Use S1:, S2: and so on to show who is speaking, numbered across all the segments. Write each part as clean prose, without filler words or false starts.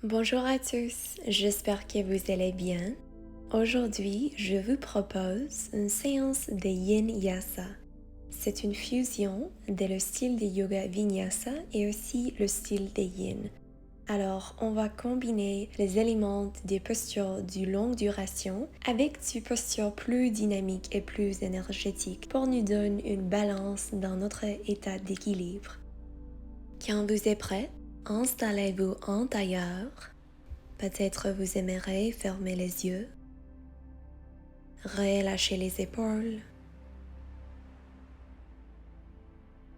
S1: Bonjour à tous, j'espère que vous allez bien. Aujourd'hui, je vous propose une séance de Yin Yasa. C'est une fusion de le style de yoga Vinyasa et aussi le style de Yin. Alors, on va combiner les éléments des postures de longue duration avec des postures plus dynamiques et plus énergétiques pour nous donner une balance dans notre état d'équilibre. Quand vous êtes prêt, installez-vous en tailleur. Peut-être vous aimerez fermer les yeux, relâcher les épaules.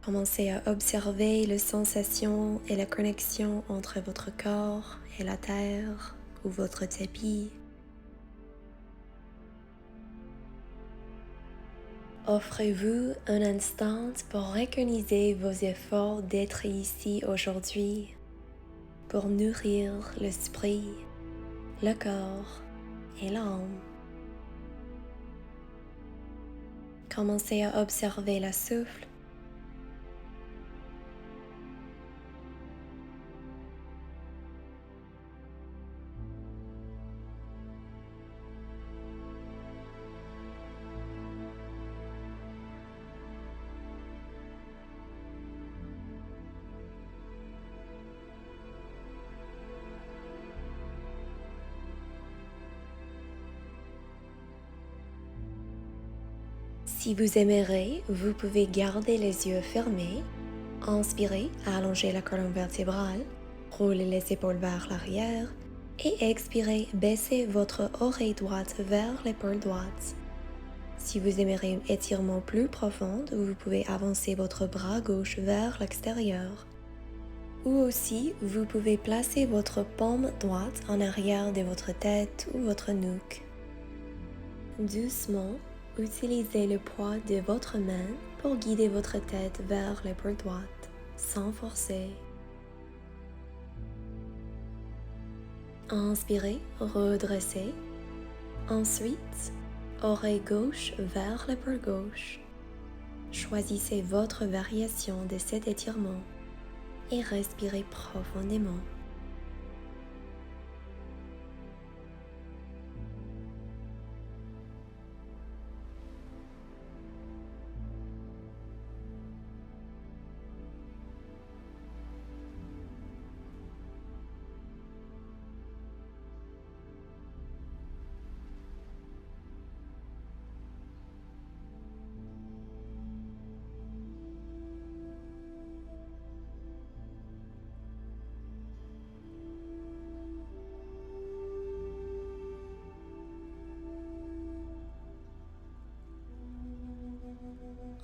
S1: Commencez à observer les sensations et la connexion entre votre corps et la terre ou votre tapis. Offrez-vous un instant pour reconnaître vos efforts d'être ici aujourd'hui, pour nourrir l'esprit, le corps et l'âme. Commencez à observer le souffle. Si vous aimerez, vous pouvez garder les yeux fermés. Inspirez, allongez la colonne vertébrale, roulez les épaules vers l'arrière et expirez, baissez votre oreille droite vers l'épaule droite. Si vous aimerez un étirement plus profond, vous pouvez avancer votre bras gauche vers l'extérieur. Ou aussi, vous pouvez placer votre paume droite en arrière de votre tête ou votre nuque. Doucement, utilisez le poids de votre main pour guider votre tête vers l'épaule droite, sans forcer. Inspirez, redressez. Ensuite, oreille gauche vers l'épaule gauche. Choisissez votre variation de cet étirement et respirez profondément.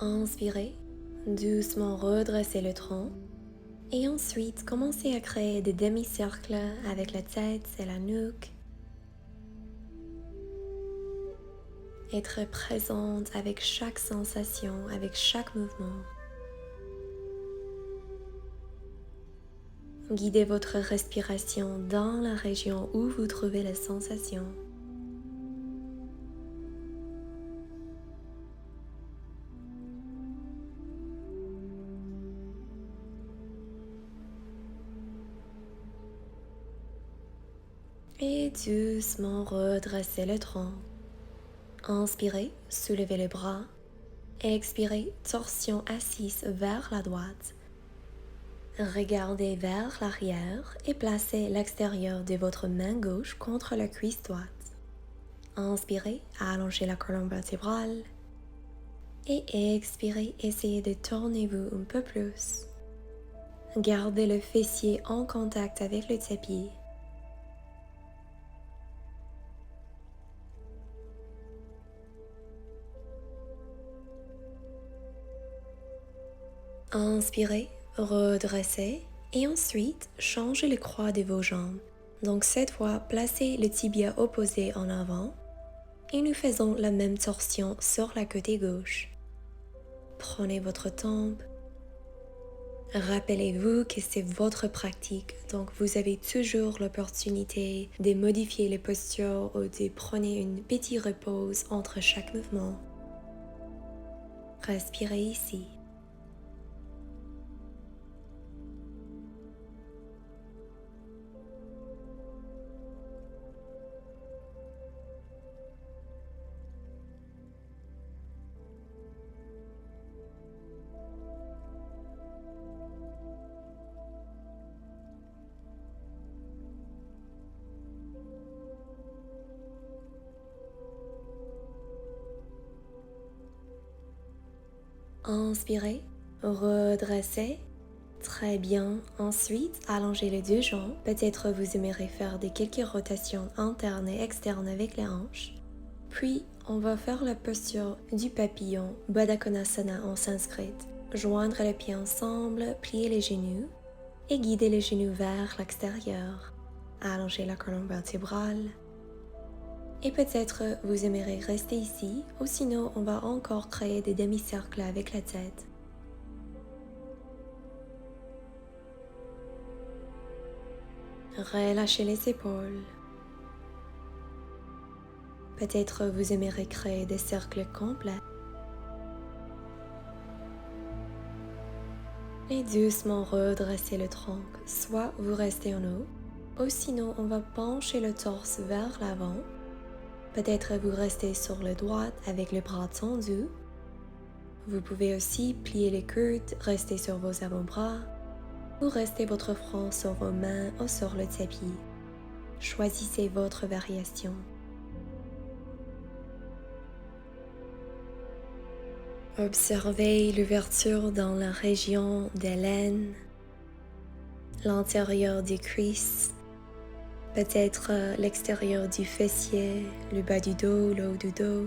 S1: Inspirez, doucement redressez le tronc et ensuite commencez à créer des demi-cercles avec la tête et la nuque. Être présente avec chaque sensation, avec chaque mouvement. Guidez votre respiration dans la région où vous trouvez les sensations. Et doucement redressez le tronc. Inspirez, soulevez les bras. Expirez, torsion assise vers la droite. Regardez vers l'arrière et placez l'extérieur de votre main gauche contre la cuisse droite. Inspirez, allongez la colonne vertébrale. Et expirez, essayez de tourner vous un peu plus. Gardez le fessier en contact avec le tapis. Inspirez, redressez et ensuite changez le croix de vos jambes. Donc cette fois, placez le tibia opposé en avant et nous faisons la même torsion sur la côté gauche. Prenez votre tempe. Rappelez-vous que c'est votre pratique, donc vous avez toujours l'opportunité de modifier les postures ou de prendre une petite repose entre chaque mouvement. Respirez ici. Inspirez, redressez. Très bien. Ensuite, allongez les deux jambes. Peut-être vous aimerez faire quelques rotations internes et externes avec les hanches. Puis, on va faire la posture du papillon, Baddha Konasana en sanskrit. Joindre les pieds ensemble, plier les genoux et guider les genoux vers l'extérieur. Allonger la colonne vertébrale. Et peut-être vous aimerez rester ici, ou sinon on va encore créer des demi-cercles avec la tête. Relâchez les épaules. Peut-être vous aimerez créer des cercles complets. Et doucement redressez le tronc. Soit vous restez en haut, ou sinon on va pencher le torse vers l'avant. Peut-être vous restez sur le droit avec les bras tendus. Vous pouvez aussi plier les coudes, rester sur vos avant-bras, ou rester votre front sur vos mains ou sur le tapis. Choisissez votre variation. Observez l'ouverture dans la région des l'aine, l'intérieur des cuisses, peut-être l'extérieur du fessier, le bas du dos, le haut du dos.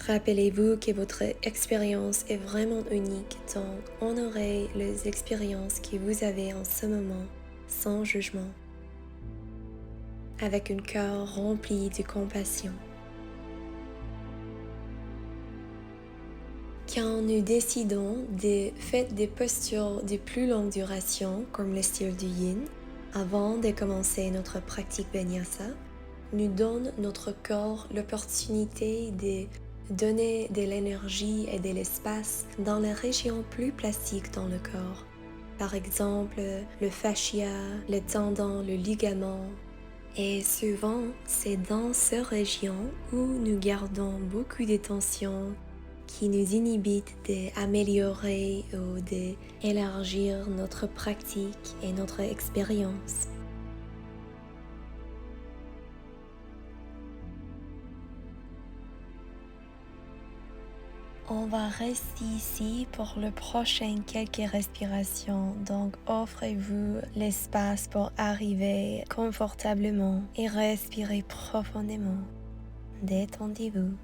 S1: Rappelez-vous que votre expérience est vraiment unique, donc honorez les expériences que vous avez en ce moment, sans jugement, avec un cœur rempli de compassion. Quand nous décidons de faire des postures de plus longue duration, comme le style du yin, avant de commencer notre pratique vinyasa, nous donne notre corps l'opportunité de donner de l'énergie et de l'espace dans les régions plus plastiques dans le corps. Par exemple, le fascia, les tendons, le ligament. Et souvent, c'est dans ces régions où nous gardons beaucoup de tension qui nous inhibitent d'améliorer ou d'élargir notre pratique et notre expérience. On va rester ici pour le prochain quelques respirations, donc offrez-vous l'espace pour arriver confortablement et respirer profondément. Détendez-vous.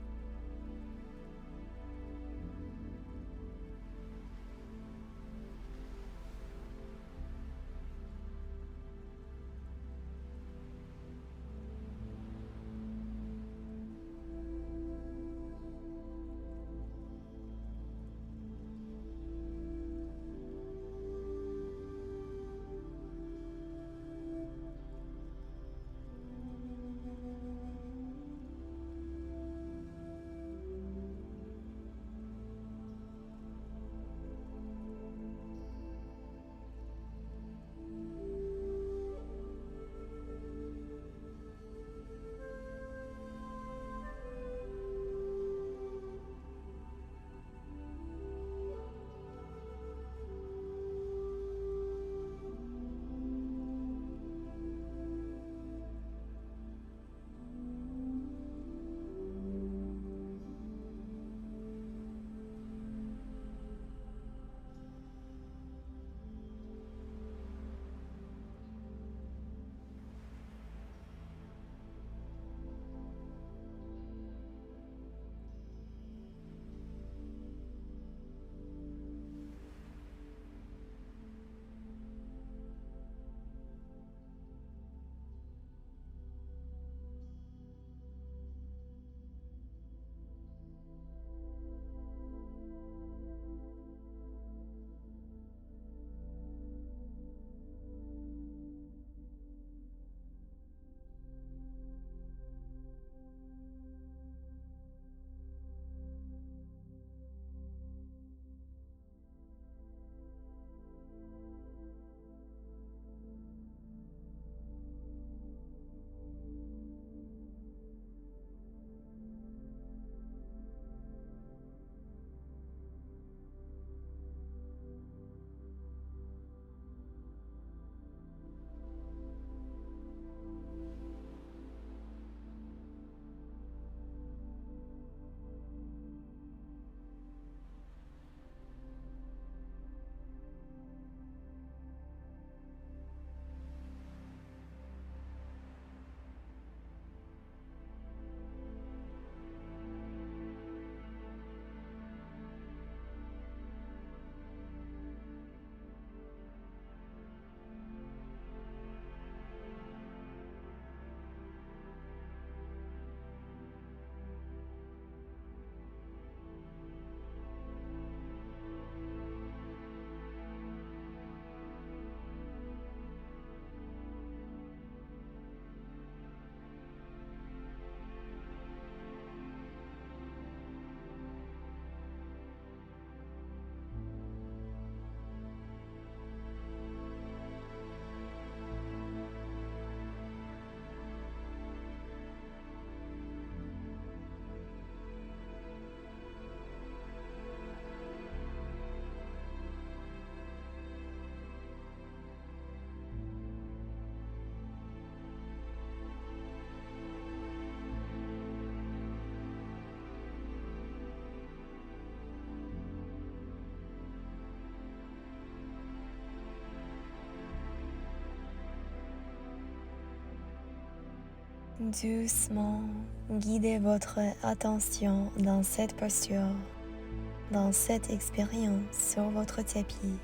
S1: Doucement, guidez votre attention dans cette posture, dans cette expérience sur votre tapis.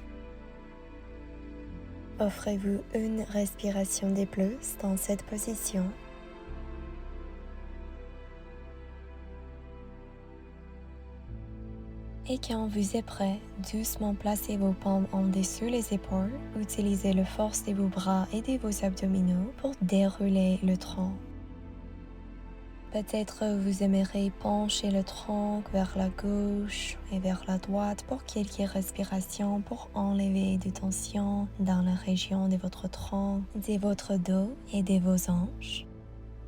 S1: Offrez-vous une respiration de plus dans cette position. Et quand vous êtes prêt, doucement placez vos paumes en dessous les épaules. Utilisez la force de vos bras et de vos abdominaux pour dérouler le tronc. Peut-être vous aimeriez pencher le tronc vers la gauche et vers la droite pour quelques respirations pour enlever des tensions dans la région de votre tronc, de votre dos et de vos hanches.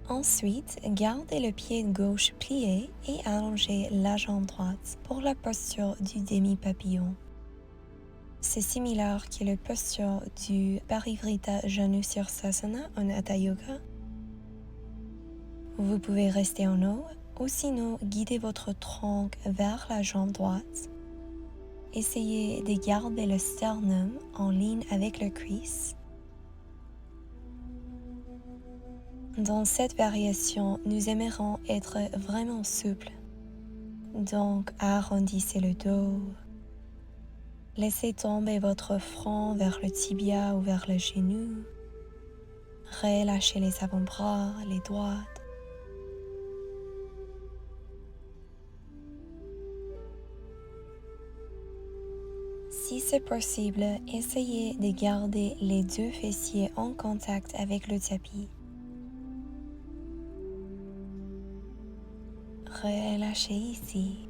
S1: Ensuite, gardez le pied gauche plié et allongez la jambe droite pour la posture du demi-papillon. C'est similaire que la posture du Parivrtta Janusirsasana en Hatha Yoga. Vous pouvez rester en haut ou sinon guidez votre tronc vers la jambe droite. Essayez de garder le sternum en ligne avec le cuisse. Dans cette variation, nous aimerons être vraiment souples. Donc, arrondissez le dos. Laissez tomber votre front vers le tibia ou vers le genou. Relâchez les avant-bras, les doigts. Si c'est possible, essayez de garder les deux fessiers en contact avec le tapis. Relâchez ici.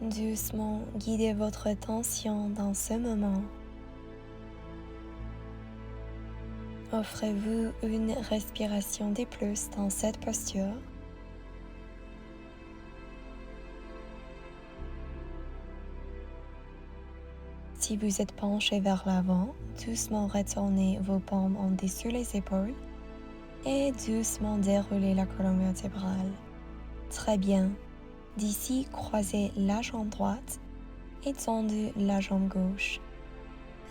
S1: Doucement, guidez votre attention dans ce moment. Offrez-vous une respiration de plus dans cette posture. Si vous êtes penché vers l'avant, doucement retournez vos paumes en dessous les épaules et doucement déroulez la colonne vertébrale. Très bien. D'ici, croisez la jambe droite et tendez la jambe gauche.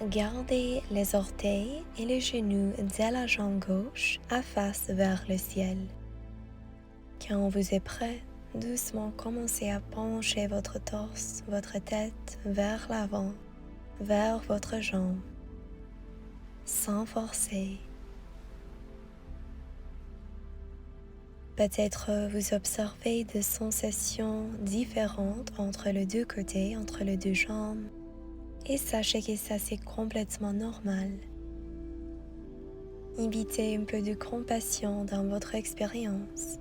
S1: Gardez les orteils et les genoux de la jambe gauche à face vers le ciel. Quand vous êtes prêt, doucement commencez à pencher votre torse, votre tête vers l'avant, vers votre jambe, sans forcer. Peut-être vous observez des sensations différentes entre les deux côtés, entre les deux jambes, et sachez que ça c'est complètement normal. Invitez un peu de compassion dans votre expérience.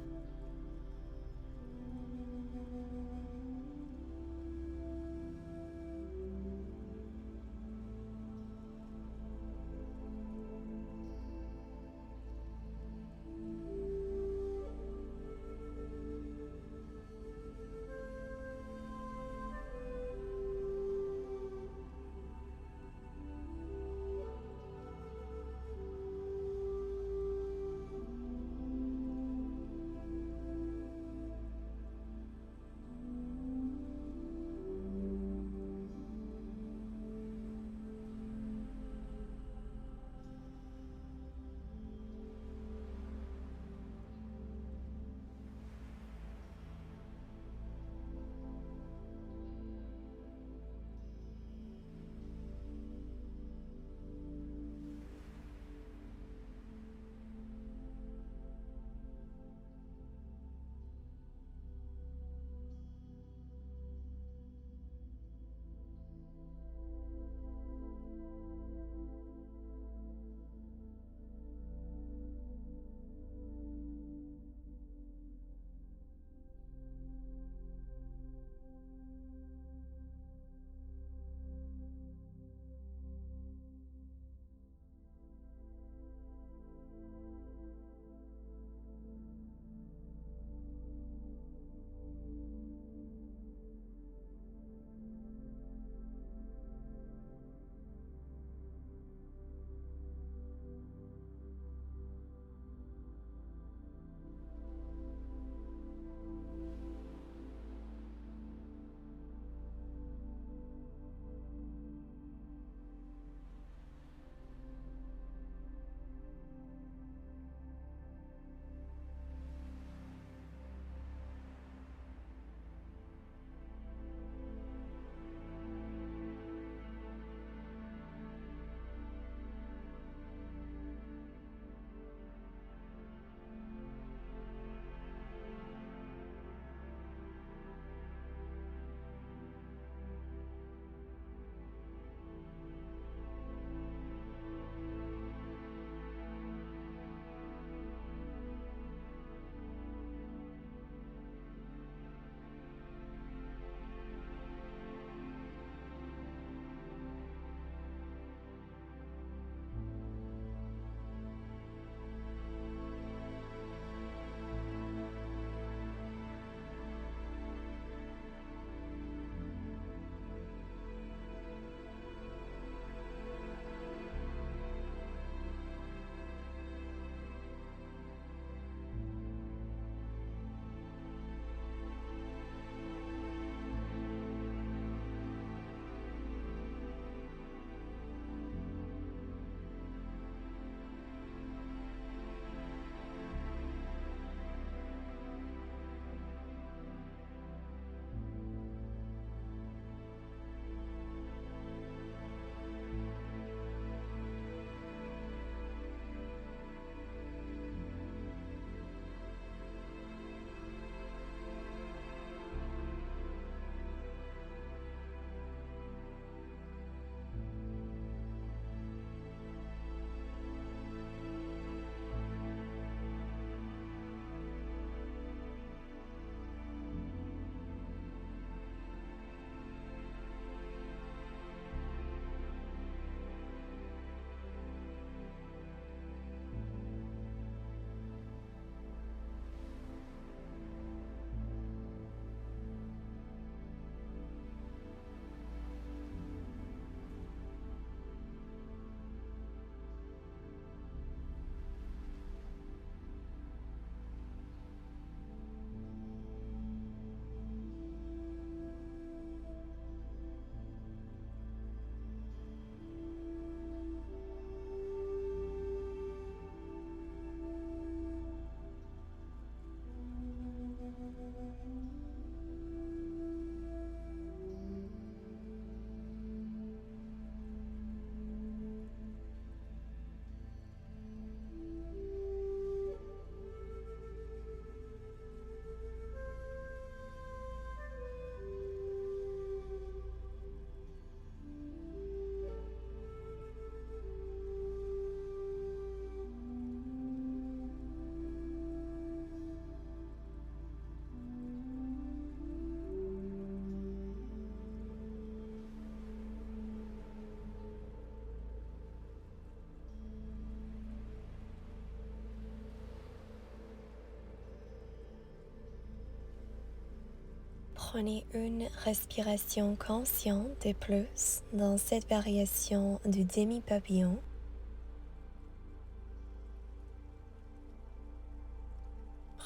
S1: Prenez une respiration consciente de plus dans cette variation du demi-papillon.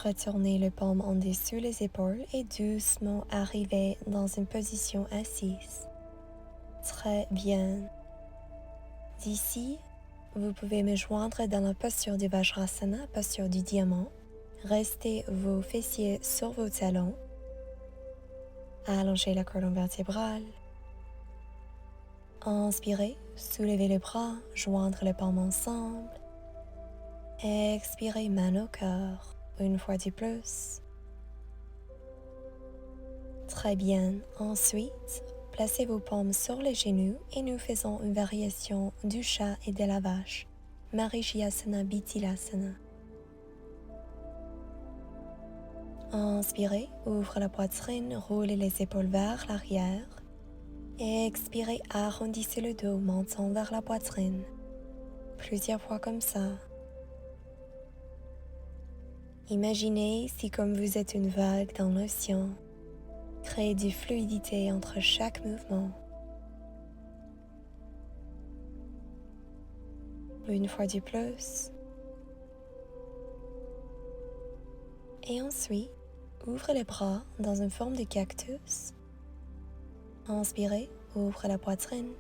S1: Retournez le paume en dessous les épaules et doucement arrivez dans une position assise. Très bien. D'ici, vous pouvez me joindre dans la posture du Vajrasana, posture du diamant. Restez vos fessiers sur vos talons. Allongez la colonne vertébrale. Inspirez, soulevez les bras, joindre les paumes ensemble. Expirez, main au cœur, une fois de plus. Très bien. Ensuite, placez vos paumes sur les genoux et nous faisons une variation du chat et de la vache. Marichyasana, Bithilasana. Inspirez, ouvrez la poitrine, roulez les épaules vers l'arrière. Expirez, arrondissez le dos, menton vers la poitrine. Plusieurs fois comme ça. Imaginez si comme vous êtes une vague dans l'océan, créez du fluidité entre chaque mouvement. Une fois de plus. Et ensuite, ouvrez les bras dans une forme de cactus. Inspirez, ouvrez la poitrine.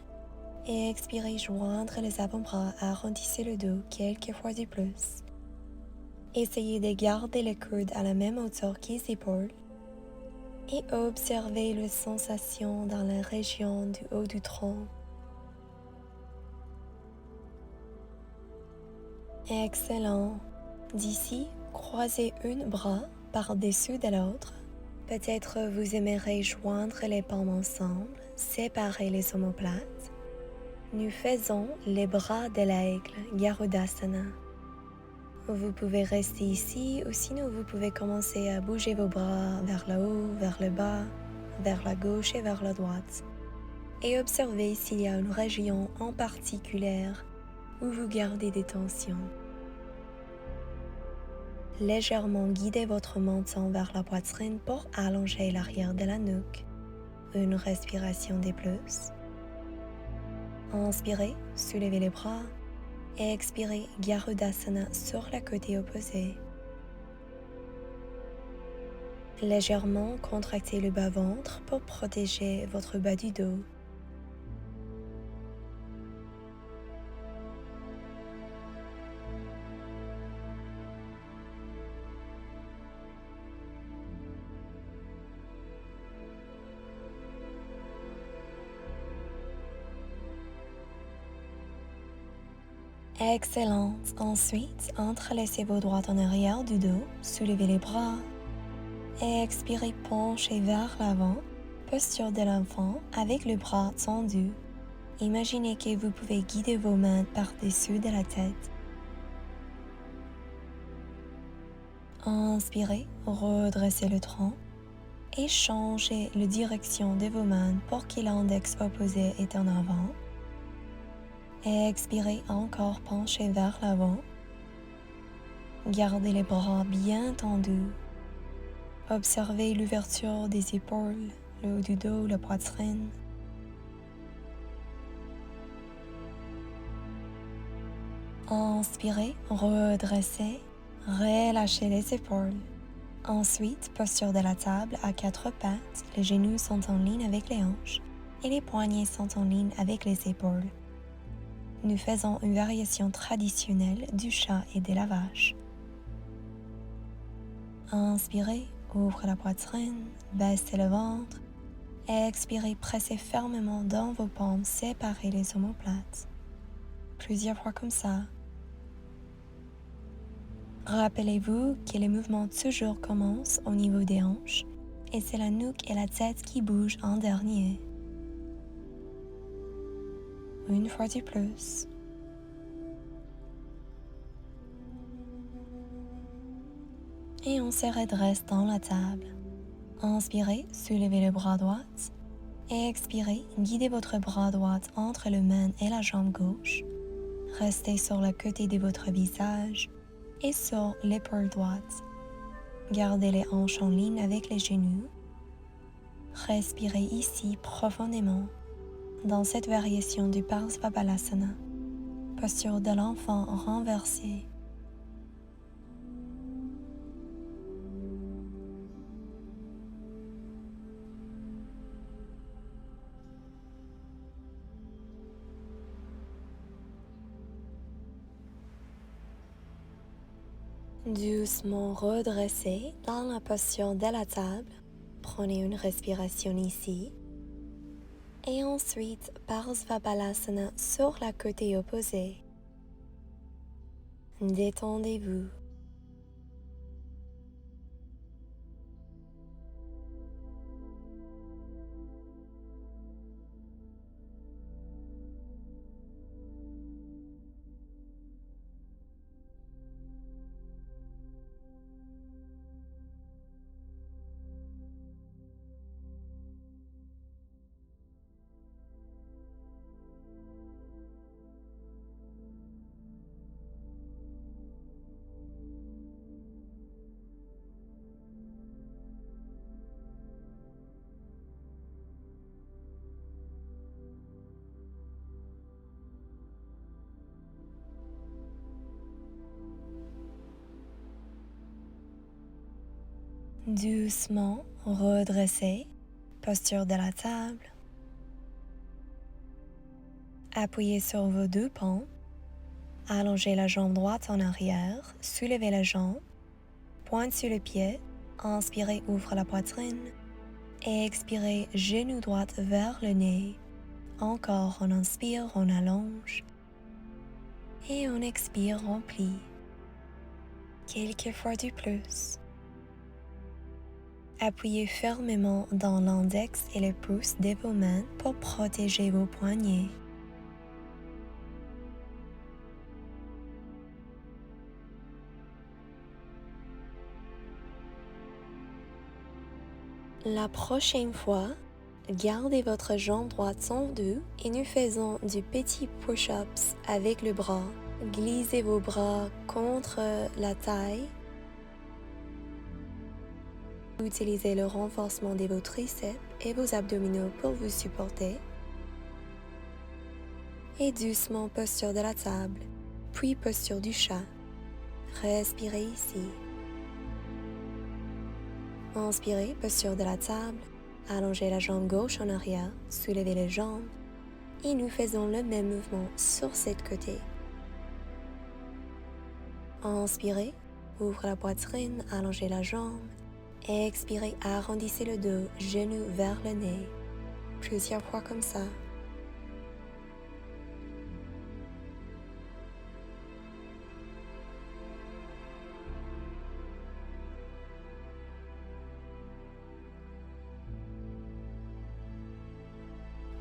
S1: Et expirez, joindre les avant-bras, arrondissez le dos quelques fois de plus. Essayez de garder les coudes à la même hauteur que les épaules. Et observez les sensations dans la région du haut du tronc. Excellent. D'ici, croisez un bras par-dessus de l'autre. Peut-être vous aimerez joindre les paumes ensemble, séparer les omoplates. Nous faisons les bras de l'aigle, Garudasana. Vous pouvez rester ici ou sinon vous pouvez commencer à bouger vos bras vers le haut, vers le bas, vers la gauche et vers la droite. Et observez s'il y a une région en particulier où vous gardez des tensions. Légèrement guidez votre menton vers la poitrine pour allonger l'arrière de la nuque. Une respiration de plus. Inspirez, soulevez les bras. Et expirez, Garudasana sur le côté opposé. Légèrement contractez le bas-ventre pour protéger votre bas du dos. Excellent. Ensuite, entrelacez vos doigts en arrière du dos, soulevez les bras. Et expirez, penchez vers l'avant, posture de l'enfant avec le bras tendu. Imaginez que vous pouvez guider vos mains par-dessus de la tête. Inspirez, redressez le tronc et changez la direction de vos mains pour que l'index opposé est en avant. Expirez, encore penchez vers l'avant. Gardez les bras bien tendus. Observez l'ouverture des épaules, le haut du dos, la poitrine. Inspirez, redressez, relâchez les épaules. Ensuite, posture de la table à quatre pattes, les genoux sont en ligne avec les hanches et les poignets sont en ligne avec les épaules. Nous faisons une variation traditionnelle du chat et de la vache. Inspirez, ouvrez la poitrine, baissez le ventre. Expirez, pressez fermement dans vos paumes, séparez les omoplates. Plusieurs fois comme ça. Rappelez-vous que le mouvement toujours commence au niveau des hanches et c'est la nuque et la tête qui bougent en dernier. Une fois de plus. Et on se redresse dans la table. Inspirez, soulevez le bras droit. Et expirez, guidez votre bras droit entre le main et la jambe gauche. Restez sur le côté de votre visage et sur l'épaule droite. Gardez les hanches en ligne avec les genoux. Respirez ici profondément dans cette variation du Parsvabalasana, posture de l'enfant renversé. Doucement redressé dans la posture de la table, prenez une respiration ici. Et ensuite, Parsvabalasana sur la côté opposé. Détendez-vous. Doucement redressez, posture de la table. Appuyez sur vos deux paumes. Allongez la jambe droite en arrière, soulevez la jambe, pointe sur le pied, inspirez, ouvre la poitrine et expirez, genou droit vers le nez. Encore, on inspire, on allonge et on expire, on plie. Quelques fois du plus. Appuyez fermement dans l'index et le pouce de vos mains pour protéger vos poignets. La prochaine fois, gardez votre jambe droite tendue et nous faisons du petit push-ups avec le bras. Glissez vos bras contre la taille. Utilisez le renforcement de vos triceps et vos abdominaux pour vous supporter. Et doucement, posture de la table, puis posture du chat. Respirez ici. Inspirez, posture de la table. Allongez la jambe gauche en arrière, soulevez les jambes. Et nous faisons le même mouvement sur cette côté. Inspirez, ouvre la poitrine, allongez la jambe. Expirez, arrondissez le dos, genou vers le nez. Plusieurs fois comme ça.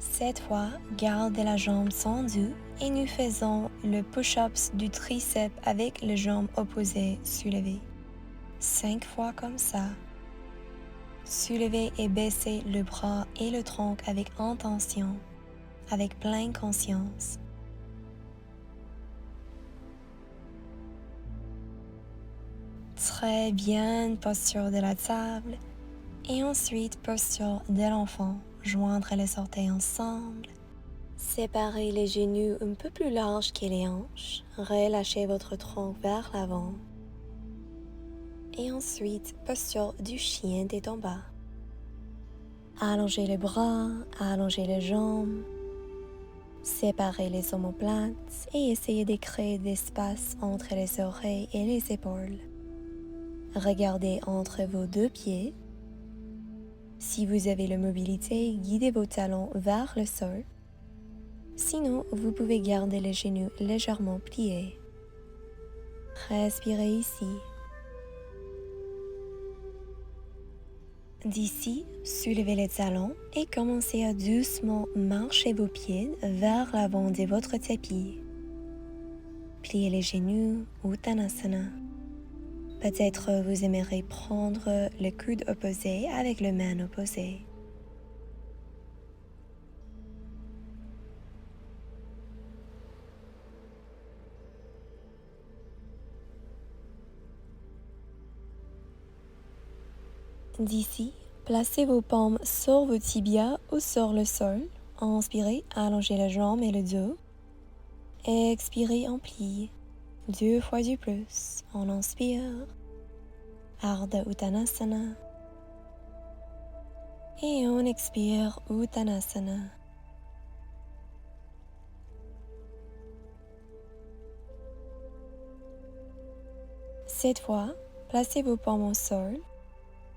S1: Cette fois, gardez la jambe tendue et nous faisons le push-ups du triceps avec les jambes opposées soulevées. 5 fois comme ça. Soulevez et baissez le bras et le tronc avec intention, avec pleine conscience. Très bien, posture de la table. Et ensuite, posture de l'enfant. Joindre les orteils ensemble. Séparez les genoux un peu plus larges que les hanches. Relâchez votre tronc vers l'avant. Et ensuite, posture du chien tête en bas. Allongez les bras, allongez les jambes. Séparez les omoplates et essayez de créer d'espace entre les oreilles et les épaules. Regardez entre vos deux pieds. Si vous avez la mobilité, guidez vos talons vers le sol. Sinon, vous pouvez garder les genoux légèrement pliés. Respirez ici. D'ici, soulevez les talons et commencez à doucement marcher vos pieds vers l'avant de votre tapis. Pliez les genoux, Uttanasana. Peut-être vous aimerez prendre le coude opposé avec le main opposée. D'ici, Placez vos paumes sur vos tibias ou sur le sol. Inspirez, allongez la jambe et le dos. Expirez en plie. 2 fois du plus. On inspire. Ardha Uttanasana. Et on expire Uttanasana. Cette fois, placez vos paumes au sol.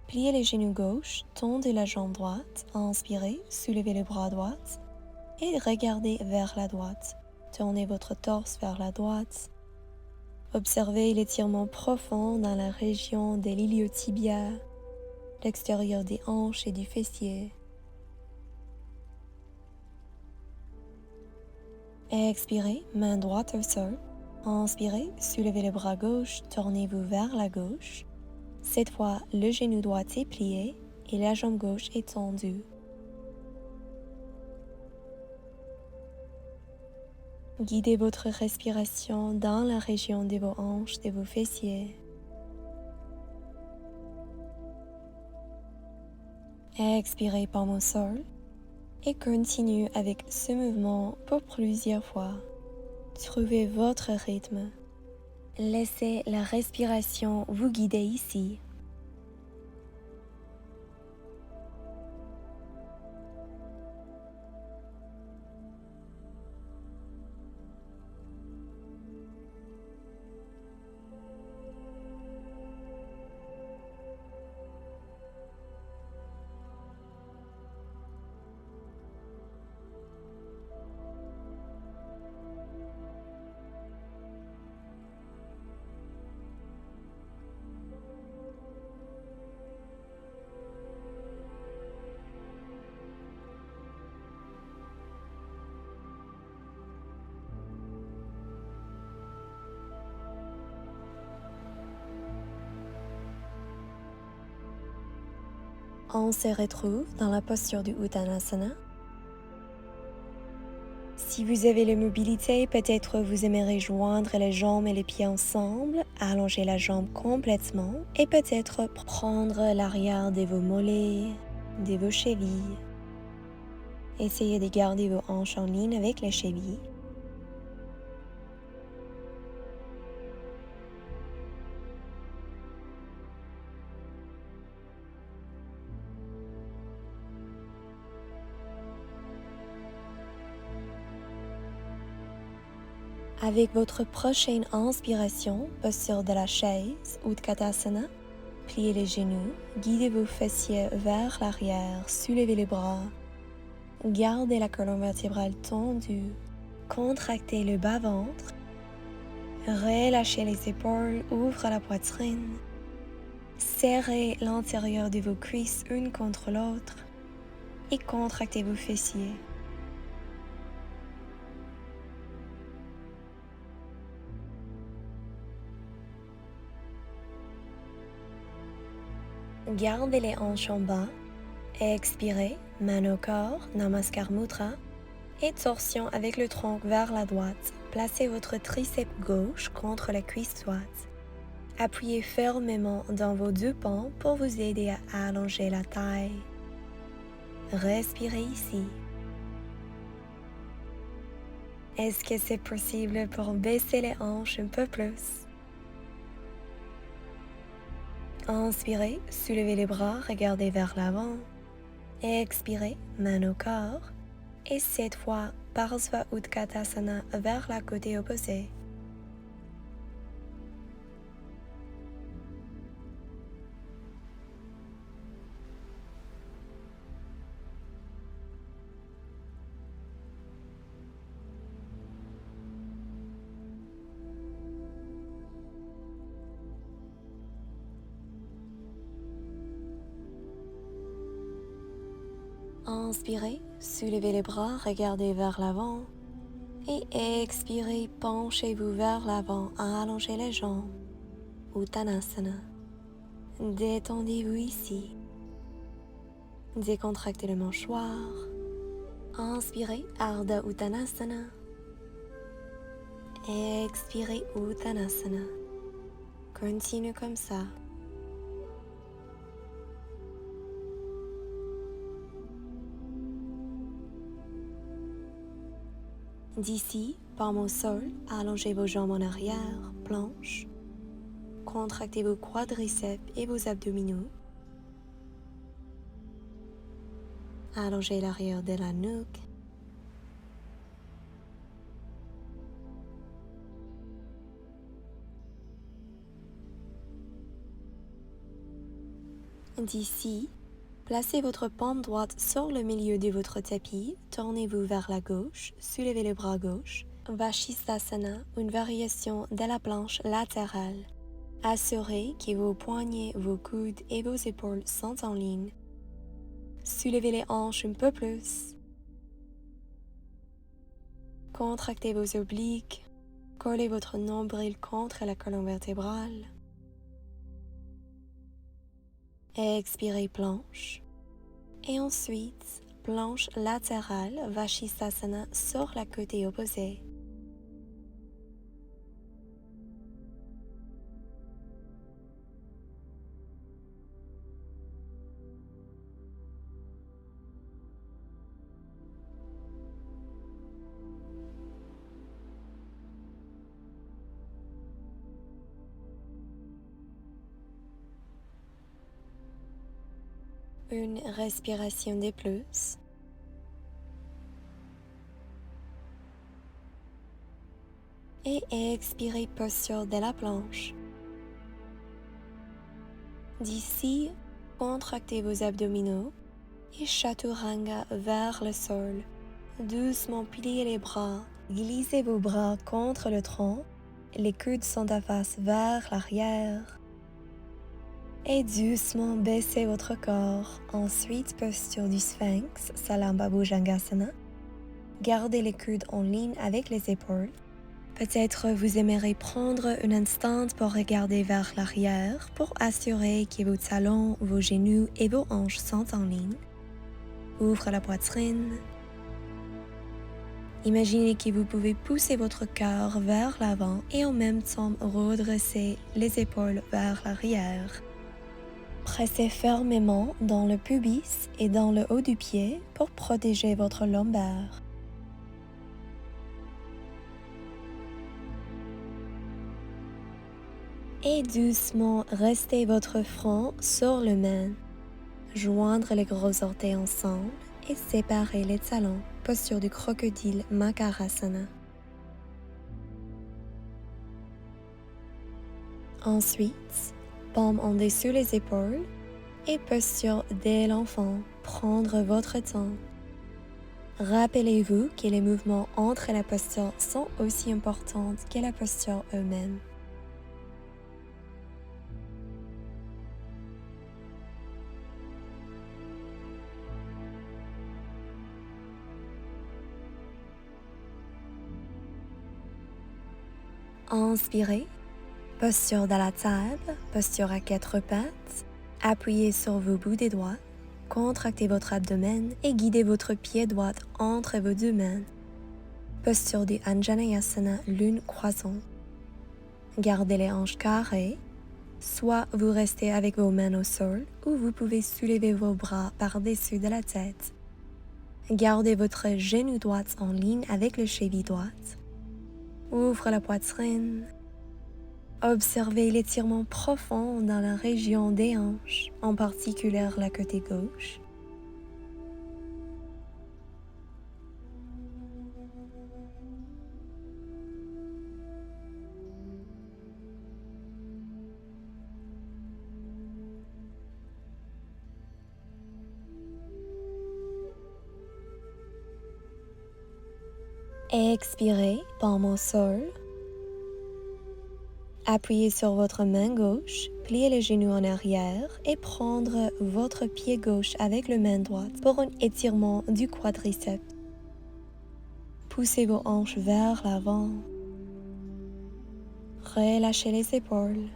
S1: Pliez les genoux gauche, tendez la jambe droite, inspirez, soulevez le bras droit et regardez vers la droite. Tournez votre torse vers la droite. Observez l'étirement profond dans la région des iliotibias, l'extérieur des hanches et du fessier. Expirez, main droite au sol. Inspirez, soulevez le bras gauche, tournez-vous vers la gauche. Cette fois, le genou droit est plié et la jambe gauche est tendue. Guidez votre respiration dans la région de vos hanches, de vos fessiers. Expirez paume au sol et continuez avec ce mouvement pour plusieurs fois. Trouvez votre rythme. Laissez la respiration vous guider ici. On se retrouve dans la posture du Uttanasana. Si vous avez la mobilité, peut-être vous aimerez joindre les jambes et les pieds ensemble, allonger la jambe complètement et peut-être prendre l'arrière de vos mollets, de vos chevilles. Essayez de garder vos hanches en ligne avec les chevilles. Avec votre prochaine inspiration, posture de la chaise, Utkatasana, pliez les genoux, guidez vos fessiers vers l'arrière, soulevez les bras, gardez la colonne vertébrale tendue, contractez le bas-ventre, relâchez les épaules, ouvrez la poitrine, serrez l'intérieur de vos cuisses une contre l'autre et contractez vos fessiers. Gardez les hanches en bas, expirez, main au corps, Namaskar Mudra, et torsion avec le tronc vers la droite. Placez votre triceps gauche contre la cuisse droite. Appuyez fermement dans vos deux pans pour vous aider à allonger la taille. Respirez ici. Est-ce que c'est possible pour baisser les hanches un peu plus? Inspirez, soulevez les bras, regardez vers l'avant. Expirez, main au corps. Et cette fois, Parsva Utkatasana vers la côté opposé. Inspirez, soulevez les bras, regardez vers l'avant. Et expirez, penchez-vous vers l'avant, allongez les jambes. Uttanasana. Détendez-vous ici. Décontractez le mâchoire. Inspirez, Ardha Uttanasana. Expirez, Uttanasana. Continue comme ça. D'ici, palme au sol, allongez vos jambes en arrière, planche. Contractez vos quadriceps et vos abdominaux. Allongez l'arrière de la nuque. D'ici, placez votre paume droite sur le milieu de votre tapis, tournez-vous vers la gauche, soulevez le bras gauche. Vashisthasana, une variation de la planche latérale. Assurez que vos poignets, vos coudes et vos épaules sont en ligne. Soulevez les hanches un peu plus. Contractez vos obliques. Collez votre nombril contre la colonne vertébrale. Expirez planche. Et ensuite, planche latérale, Vashisthasana sur la côté opposé. Une respiration de plus. Et expirez posture de la planche. D'ici, contractez vos abdominaux et chaturanga vers le sol. Doucement pliez les bras, glissez vos bras contre le tronc, les coudes sont à face vers l'arrière. Et doucement baissez votre corps. Ensuite, posture du sphinx, Salamba Bhujangasana. Gardez les coudes en ligne avec les épaules. Peut-être vous aimerez prendre un instant pour regarder vers l'arrière pour assurer que vos talons, vos genoux et vos hanches sont en ligne. Ouvre la poitrine. Imaginez que vous pouvez pousser votre cœur vers l'avant et en même temps redresser les épaules vers l'arrière. Pressez fermement dans le pubis et dans le haut du pied pour protéger votre lombaire. Et doucement, restez votre front sur le main. Joindre les gros orteils ensemble et séparer les talons. Posture du crocodile Makarasana. Ensuite, paume en dessous les épaules et posture dès l'enfant. Prendre votre temps. Rappelez-vous que les mouvements entre la posture sont aussi importants que la posture eux-mêmes. Inspirez, posture dans la table, posture à quatre pattes, appuyez sur vos bouts des doigts, contractez votre abdomen et guidez votre pied droit entre vos deux mains. Posture du Anjaneyasana, lune croissante. Gardez les hanches carrées, soit vous restez avec vos mains au sol ou vous pouvez soulever vos bras par-dessus de la tête. Gardez votre genou droit en ligne avec le cheville droite. Ouvre la poitrine. Observez l'étirement profond dans la région des hanches, en particulier la côté gauche. Expirez, paume au sol. Appuyez sur votre main gauche, pliez les genoux en arrière et prendre votre pied gauche avec la main droite pour un étirement du quadriceps. Poussez vos hanches vers l'avant. Relâchez les épaules.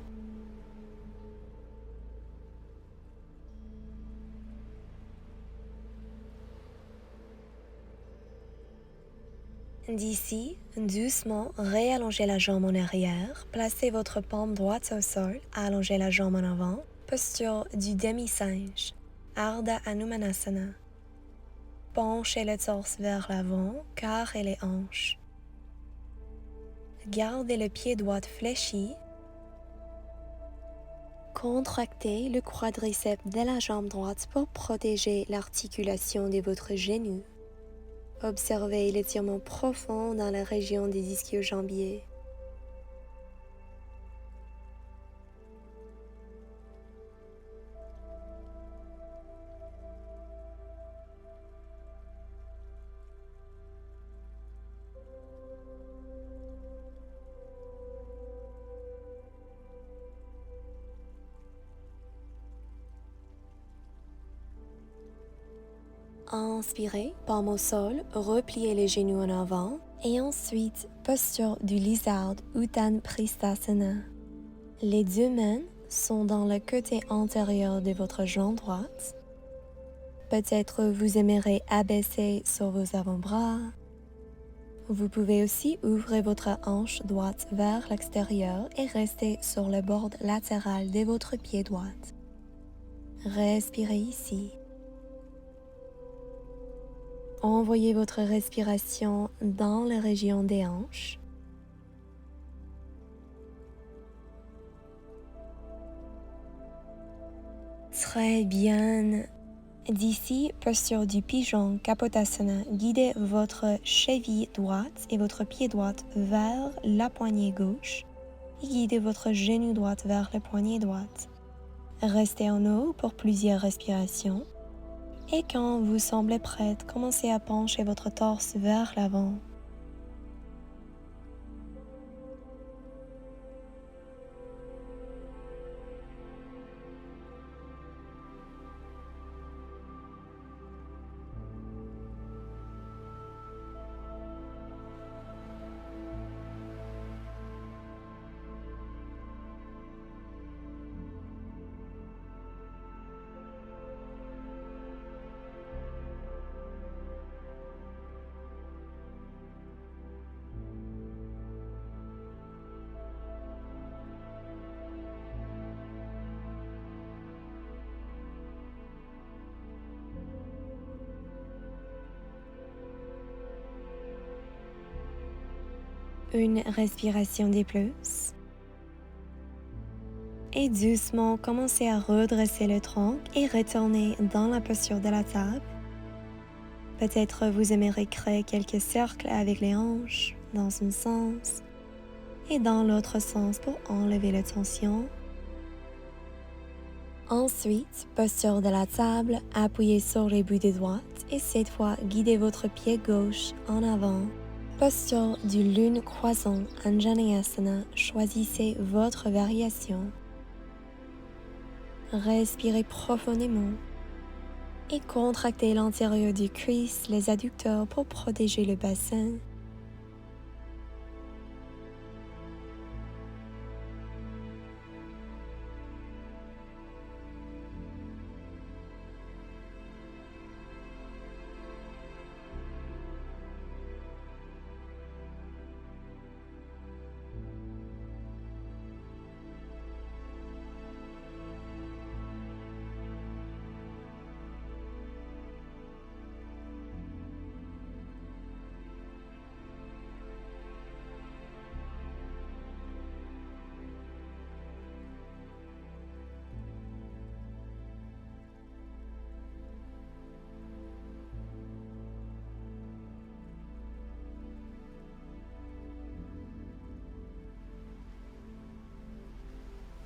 S1: D'ici, doucement, réallongez la jambe en arrière, placez votre paume droite au sol, allongez la jambe en avant, posture du demi-singe, Ardha Hanumanasana. Penchez le torse vers l'avant, carrez les hanches. Gardez le pied droit fléchi. Contractez le quadriceps de la jambe droite pour protéger l'articulation de votre genou. Observez l'étirement profond dans la région des ischio-jambiers. Inspirez, paume au sol, repliez les genoux en avant et ensuite posture du lizard Uttanapristhasana. Les deux mains sont dans le côté antérieur de votre jambe droite. Peut-être vous aimerez abaisser sur vos avant-bras. Vous pouvez aussi ouvrir votre hanche droite vers l'extérieur et rester sur le bord latéral de votre pied droit. Respirez ici. Envoyez votre respiration dans la région des hanches. Très bien. D'ici, posture du pigeon Kapotasana, guidez votre cheville droite et votre pied droit vers la poignée gauche et guidez votre genou droit vers la poignée droite. Restez en haut pour plusieurs respirations et quand vous semblez prête, commencez à pencher votre torse vers l'avant. Une respiration de plus. Et doucement, commencez à redresser le tronc et retourner dans la posture de la table. Peut-être vous aimeriez créer quelques cercles avec les hanches dans un sens et dans l'autre sens pour enlever la tension. Ensuite, posture de la table, appuyez sur les bouts des doigts et cette fois, guidez votre pied gauche en avant. Posture du lune croisant, Anjaneyasana, choisissez votre variation. Respirez profondément et contractez l'intérieur du cuisse, les adducteurs pour protéger le bassin.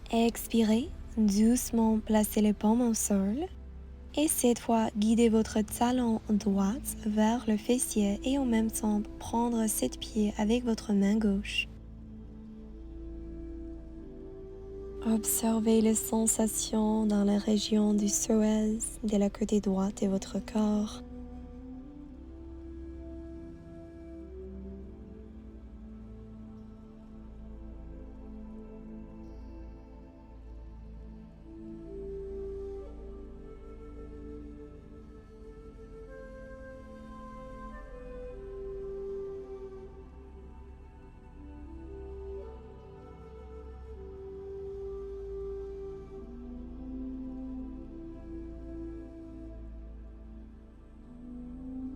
S1: Expirez, doucement placez les paumes au sol et cette fois guidez votre talon droit vers le fessier et en même temps prendre 7 pieds avec votre main gauche. Observez les sensations dans la région du psoas de la côté droite de votre corps.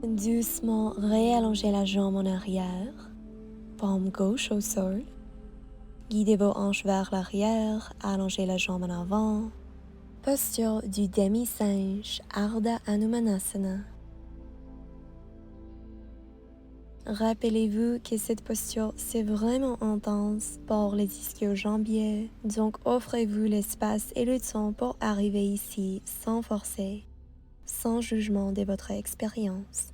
S1: Doucement réallongez la jambe en arrière. paume gauche au sol. Guidez vos hanches vers l'arrière, allongez la jambe en avant. Posture du demi-singe, Ardha Hanumanasana. Rappelez-vous que cette posture, c'est vraiment intense pour les ischio-jambiers, donc offrez-vous l'espace et le temps pour arriver ici sans forcer, sans jugement de votre expérience.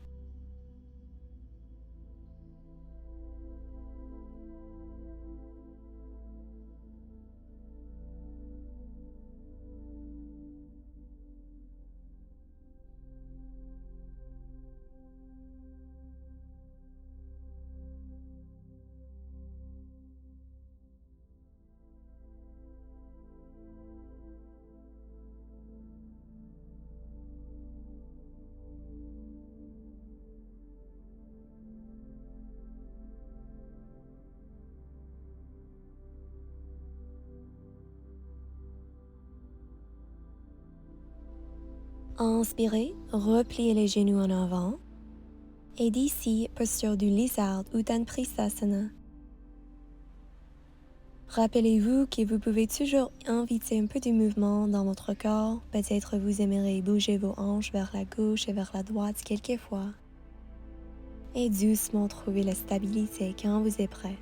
S1: Inspirez, repliez les genoux en avant. Et d'ici, posture du lizard ou Uttanapristhasana. Rappelez-vous que vous pouvez toujours inviter un peu de mouvement dans votre corps. Peut-être vous aimerez bouger vos hanches vers la gauche et vers la droite quelquefois. Et doucement trouver la stabilité quand vous êtes prêt.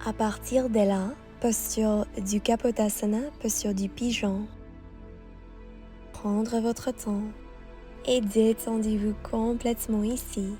S1: À partir de là, posture du Kapotasana, posture du pigeon. Prendre votre temps et détendez-vous complètement ici.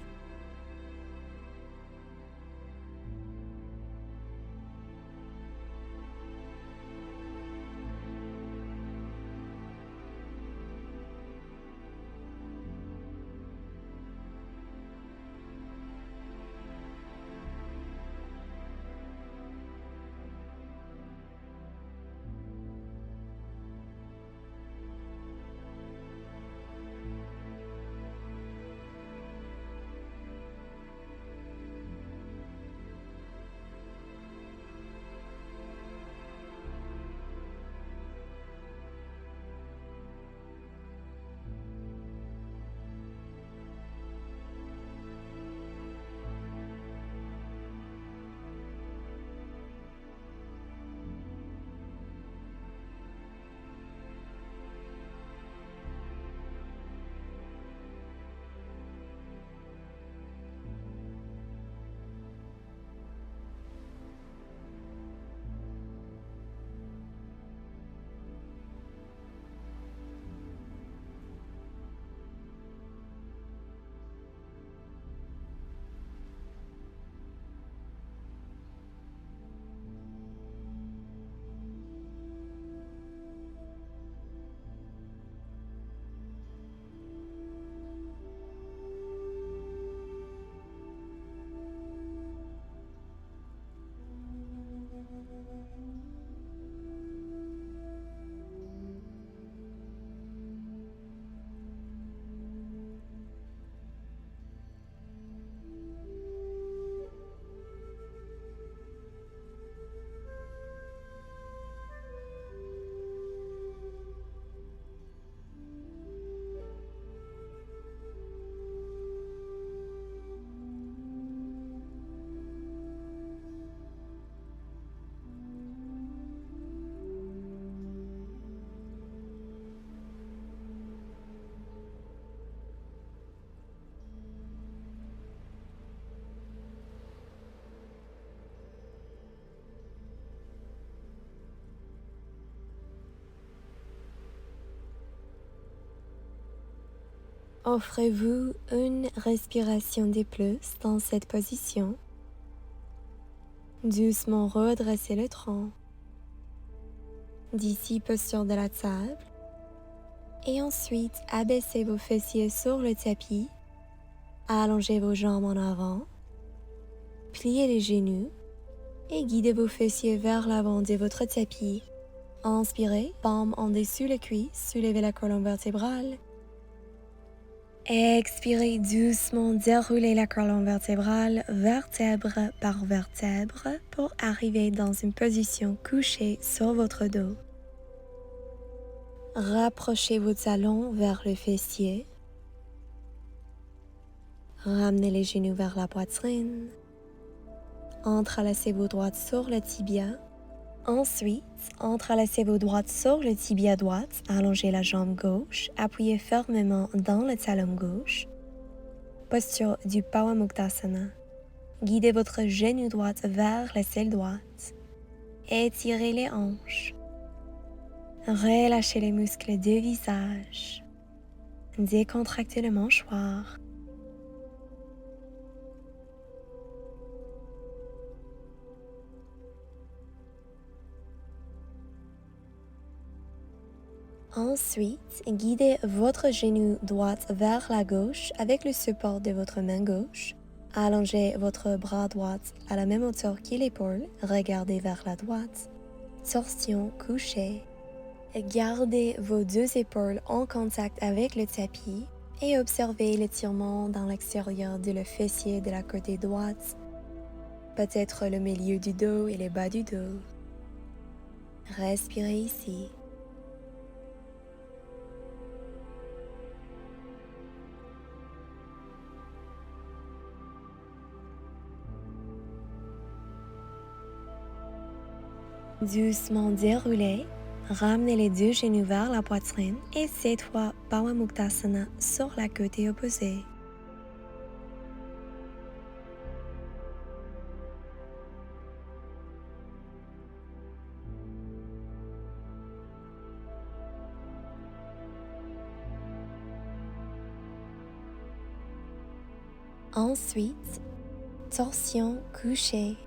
S1: Offrez-vous une respiration de plus dans cette position. Doucement redressez le tronc. D'ici, posture de la table. Et ensuite, abaissez vos fessiers sur le tapis, allongez vos jambes en avant, pliez les genoux et guidez vos fessiers vers l'avant de votre tapis. Inspirez, paume en dessus les cuisses, soulevez la colonne vertébrale. Expirez doucement, déroulez la colonne vertébrale, vertèbre par vertèbre, pour arriver dans une position couchée sur votre dos. Rapprochez vos talons vers le fessier. Ramenez les genoux vers la poitrine. Entrelacez vos droites sur le tibia. Ensuite, entrelacez vos droites sur le tibia droit, allongez la jambe gauche, appuyez fermement dans le talon gauche. Posture du Pawamuktasana. Guidez votre genou droit vers l'aisselle droite. Étirez les hanches. Relâchez les muscles du visage. Décontractez le mâchoire. Ensuite, guidez votre genou droit vers la gauche avec le support de votre main gauche. Allongez votre bras droit à la même hauteur que l'épaule. Regardez vers la droite. Torsion couchée. Gardez vos deux épaules en contact avec le tapis et observez l'étirement dans l'extérieur de le fessier de la côté droite, peut-être le milieu du dos et le bas du dos. Respirez ici. Doucement déroulez, ramenez les deux genoux vers la poitrine et cette fois Pawamuktasana sur la côté opposée. Ensuite, torsion couchée.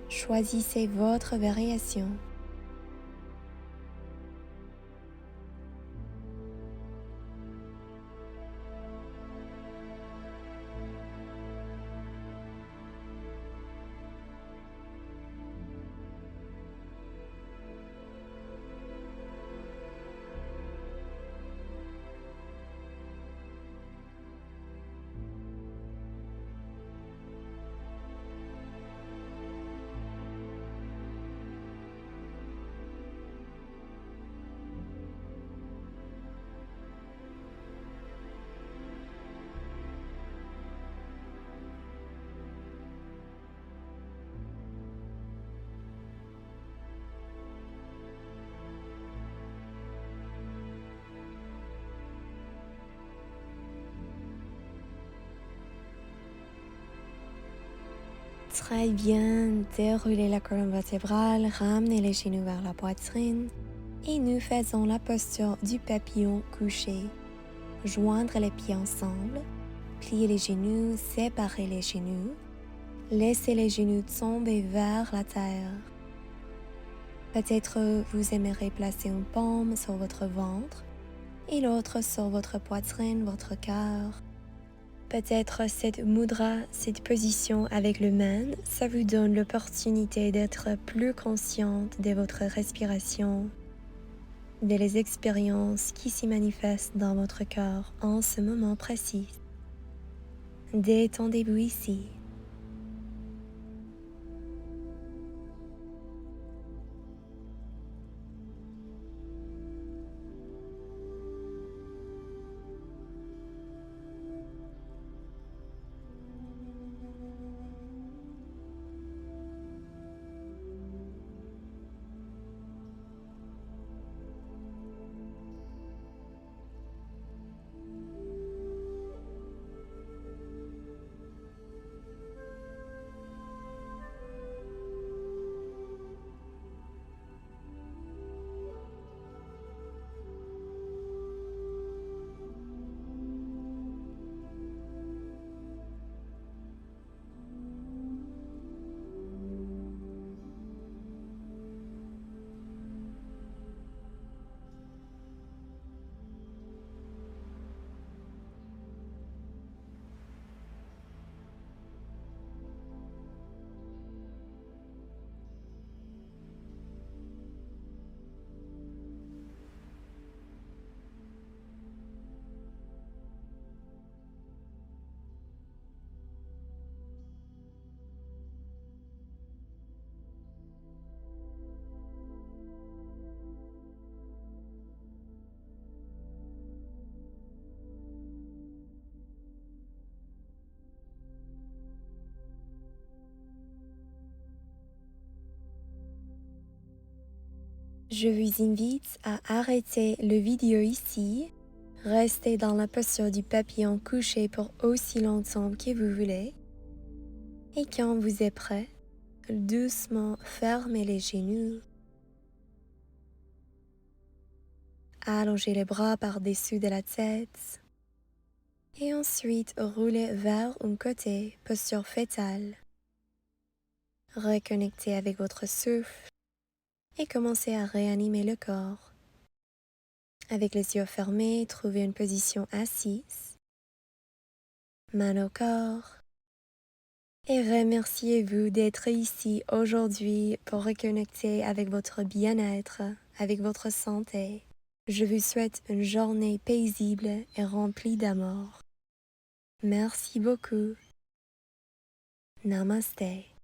S1: Choisissez votre variation. Très bien, déroulez la colonne vertébrale, ramenez les genoux vers la poitrine et nous faisons la posture du papillon couché. Joindre les pieds ensemble, plier les genoux, séparer les genoux, laissez les genoux tomber vers la terre. Peut-être vous aimerez placer une paume sur votre ventre et l'autre sur votre poitrine, votre cœur. Peut-être cette mudra, cette position avec le main, ça vous donne l'opportunité d'être plus consciente de votre respiration, de les expériences qui s'y manifestent dans votre corps en ce moment précis. Détendez-vous ici. Je vous invite à arrêter le vidéo ici. Restez dans la posture du papillon couché pour aussi longtemps que vous voulez. Et quand vous êtes prêt, doucement fermez les genoux. Allongez les bras par-dessus de la tête. Et ensuite, roulez vers un côté, posture fétale. Reconnectez avec votre souffle et commencez à réanimer le corps. Avec les yeux fermés, trouvez une position assise, main au corps, et remerciez-vous d'être ici aujourd'hui pour reconnecter avec votre bien-être, avec votre santé. Je vous souhaite une journée paisible et remplie d'amour. Merci beaucoup. Namaste.